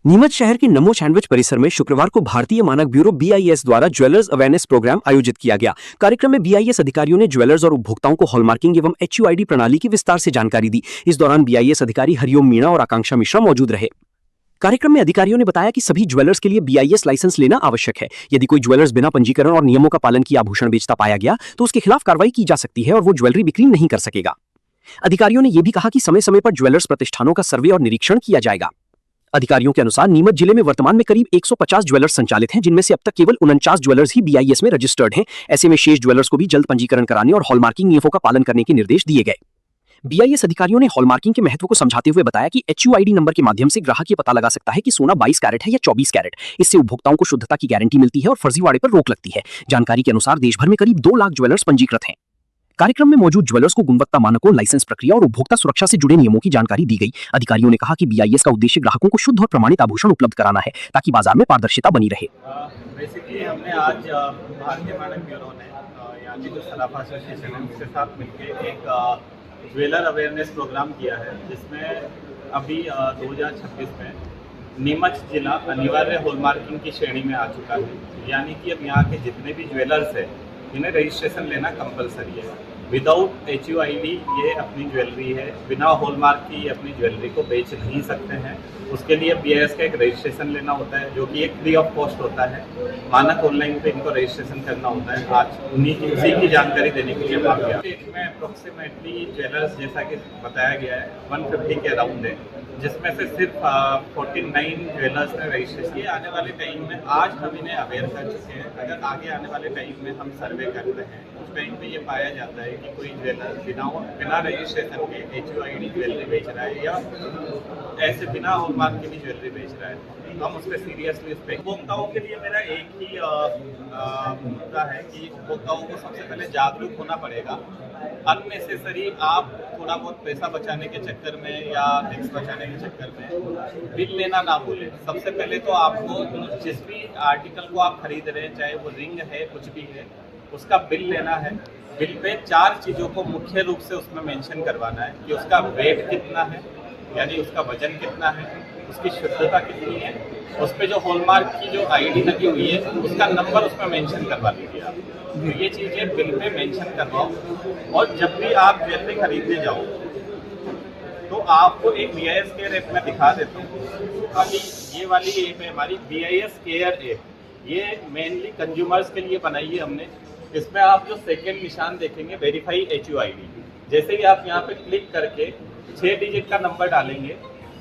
नीमच शहर के नमो सैंडविच परिसर में शुक्रवार को भारतीय मानक ब्यूरो बीआईएस द्वारा ज्वेलर्स अवेयरनेस प्रोग्राम आयोजित किया गया। कार्यक्रम में बीआईएस अधिकारियों ने ज्वेलर्स और उपभोक्ताओं को हॉलमार्किंग एवं HUID प्रणाली की विस्तार से जानकारी दी। इस दौरान बीआईएस अधिकारी हरिओम मीणा और आकांक्षा मिश्रा मौजूद रहे। कार्यक्रम में अधिकारियों ने बताया कि सभी ज्वेलर्स के लिए बीआईएस लाइसेंस लेना आवश्यक है। यदि कोई ज्वेलर्स बिना पंजीकरण और नियमों का पालन किए आभूषण बेचता पाया गया तो उसके खिलाफ कार्रवाई की जा सकती है और वो ज्वेलरी बिक्री नहीं कर सकेगा। अधिकारियों ने यह भी कहा कि समय समय पर ज्वेलर्स प्रतिष्ठानों का सर्वे और निरीक्षण किया जाएगा। अधिकारियों के अनुसार नीमच जिले में वर्तमान में करीब 150 ज्वेलर्स संचालित हैं, जिनमें से अब तक केवल 49 ज्वेलर्स ही बीआईएस में रजिस्टर्ड हैं। ऐसे में शेष ज्वेलर्स को भी जल्द पंजीकरण कराने और हॉलमार्किंग नियमों का पालन करने के निर्देश दिए गए। बीआईएस अधिकारियों ने हॉलमार्किंग के महत्व को समझाते हुए बताया कि HUID नंबर के माध्यम से ग्राहक ये पता लगा सकता है कि सोना 22 कैरेट है या 24 कैरेट। इससे उपभोक्ताओं को शुद्धता की गारंटी मिलती है और फर्जीवाड़े पर रोक लगती है। जानकारी के अनुसार देश भर में करीब 2 लाख ज्वेलर्स पंजीकृत हैं। कार्यक्रम में मौजूद ज्वेलर्स को गुणवत्ता मानकों, लाइसेंस प्रक्रिया और उपभोक्ता सुरक्षा से जुड़े नियमों की जानकारी दी गई। अधिकारियों ने कहा कि बीआईएस का उद्देश्य ग्राहकों को शुद्ध और प्रमाणित आभूषण उपलब्ध कराना है ताकि बाजार में पारदर्शिता बनी रहे। बेसिकली हमने आज भारतीय मानक ब्यूरो ने यहाँ की जो सराफा एसोसिएशन है उसके साथ मिलकर एक ज्वेलर अवेयरनेस प्रोग्राम किया है, जिसमें अभी 2026 में नीमच जिला अनिवार्य हॉलमार्किंग की श्रेणी में आ चुका है। यानी कि अब यहाँ के जितने भी ज्वेलर्स हैं इन्हें रजिस्ट्रेशन लेना कंपलसरी है। विदाउट HUID ये अपनी ज्वेलरी है, बिना हॉलमार्क की अपनी ज्वेलरी को बेच नहीं सकते हैं। उसके लिए BIS का एक रजिस्ट्रेशन लेना होता है, जो कि एक फ्री ऑफ कॉस्ट होता है। मानक ऑनलाइन पे इनको रजिस्ट्रेशन करना होता है। आज उसी की जानकारी देने के लिए बात किया। इसमें अप्रोक्सीमेटली ज्वेलर्स, जैसा कि बताया गया है, 150 के अराउंड है, जिसमें से सिर्फ 49 ज्वेलर्स ने रजिस्ट्रेशन किया। आने वाले टाइम में आज हम इन्हें अवेयर कर चुके हैं। अगर आगे आने वाले टाइम में हम सर्वे करते हैं, उस टाइम पे ये पाया जाता है कि कोई ज्वेलर बिना रजिस्ट्रेशन के HUID ज्वेलरी बेच रहा है या ऐसे बिना हॉलमार्क की भी ज्वेलरी बेच रहा है, हम उस पर सीरियसली उस पर उपभोक्ताओं के लिए मेरा एक ही मुद्दा है कि उपभोक्ताओं को सबसे पहले जागरूक होना पड़ेगा। अननेसेसरी आप थोड़ा बहुत पैसा बचाने के चक्कर में या टैक्स बचाने के चक्कर में बिल लेना ना भूलें। सबसे पहले तो आपको जिस भी आर्टिकल को आप खरीद रहे हैं, चाहे वो रिंग है, कुछ भी है, उसका बिल लेना है। बिल पे 4 चीज़ों को मुख्य रूप से उसमें मेंशन करवाना है कि उसका वेट कितना है, यानी उसका वजन कितना है, उसकी शुद्धता कितनी है, उस पर जो हॉलमार्क की जो ID लगी हुई है उसका नंबर उसमें मेंशन करवा लीजिए आप। तो ये चीज़ें बिल पे मेंशन करवाओ। और जब भी आप ज्वेलरी खरीदने जाओ तो आपको एक BIS केयर ऐप में दिखा देता हूँ। अभी ये वाली ऐप है हमारी BIS केयर ऐप, ये मेनली कंज्यूमर्स के लिए बनाई है हमने। इसमें आप जो सेकेंड निशान देखेंगे, वेरीफाई HUID, जैसे ही आप यहाँ पे क्लिक करके 6 डिजिट का नंबर डालेंगे,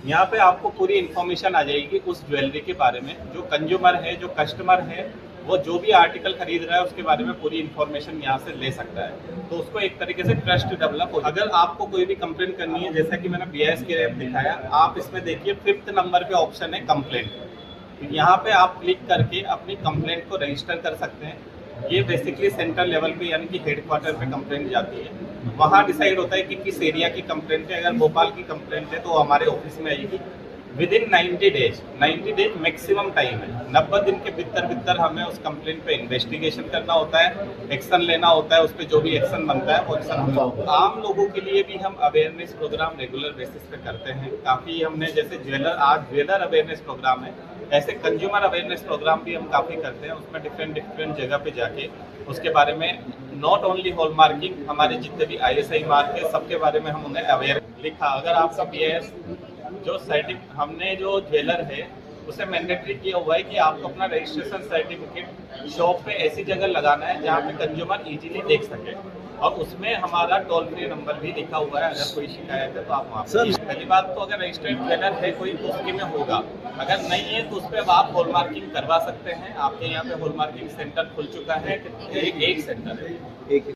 यहाँ पे आपको पूरी इन्फॉर्मेशन आ जाएगी उस ज्वेलरी के बारे में। जो कंज्यूमर है, जो कस्टमर है, वो जो भी आर्टिकल खरीद रहा है उसके बारे में पूरी इन्फॉर्मेशन यहाँ से ले सकता है। तो उसको एक तरीके से ट्रस्ट डेवलप हो। अगर आपको कोई भी कंप्लेंट करनी है, जैसा कि मैंने BIS के ऐप दिखाया, आप इसमें देखिए 5th नंबर पे ऑप्शन है कंप्लेंट। यहाँ पे आप क्लिक करके अपनी कंप्लेंट को रजिस्टर कर सकते हैं। ये बेसिकली सेंट्रल लेवल पे, यानी कि हेडक्वार्टर पे कंप्लेंट जाती है। वहाँ डिसाइड होता है कि किस एरिया की कंप्लेंट है। अगर भोपाल की कंप्लेंट है तो हमारे ऑफिस में आएगी। विदिन 90 डेज मैक्सिमम टाइम है। 90 दिन के भीतर हमें उस कंप्लेंट पे इन्वेस्टिगेशन करना होता है, एक्शन लेना होता है। उस पर जो भी एक्शन बनता है वो एक्शन हम लोग। आम लोगों के लिए भी हम अवेयरनेस प्रोग्राम रेगुलर बेसिस पे करते हैं। काफ़ी हमने, जैसे आज ज्वेलर अवेयरनेस प्रोग्राम है, ऐसे कंज्यूमर अवेयरनेस प्रोग्राम भी हम काफ़ी करते हैं। उसमें डिफरेंट जगह पे जाके उसके बारे में, नॉट ओनली हॉलमार्किंग, हमारे जितने भी ISI मार्क है सबके बारे में हम उन्हें अवेयर लिखा। अगर आपका BIS जो हमने जो ज्वेलर है उसे मैंडेटरी किया हुआ है कि आपको अपना रजिस्ट्रेशन सर्टिफिकेट शॉप पे ऐसी जगह लगाना है जहाँ पे कंज्यूमर इजीली देख सके, और उसमें हमारा टोल फ्री नंबर भी लिखा हुआ है। अगर कोई शिकायत है तो आप वहाँ पे। पहली बात तो अगर रजिस्टर्ड ज्वेलर है कोई तो उसकी में होगा, अगर नहीं है तो उस पर आप हॉलमार्किंग करवा सकते हैं। आपके यहाँ पे हॉलमार्किंग सेंटर खुल चुका है, एक सेंटर है।